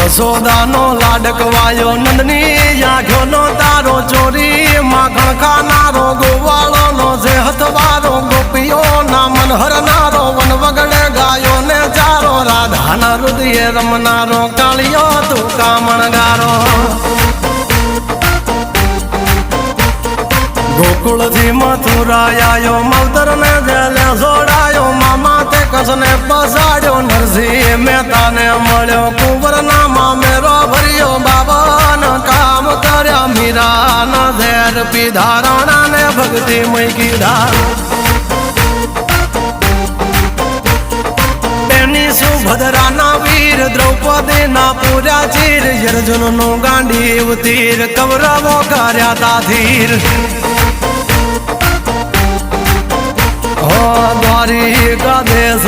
યશોદાનો લાડકવાયો નંદની આંખોનો તારો ચોરી માખણ ખાનારો ગોવાળોનો જે હથવારો ગોપીઓના મન હરનારો વન વગડે ગાયો ને ચારો રાધાના હૃદયે રમનારો કાળિયો તું કામણગારો ગોકુળથી મથુરા આયો માવતર ને જેલે જોડાયો મામા તે કસને પસાડ્યો નરસિંહ મહેતાને મળ્યો કુંવરના મામેરો ભર્યો બાબાના કામ કર્યા મીરાના ઝેર પીધા રાણાને ભક્તિ મય કીધા એની સુભદ્રાના વીર દ્રૌપદીના પૂર્યા ચીર અર્જુનનું ગાંડીવ તીર કૌરવો કર્યા તાધીર દ્વારિકા દેશ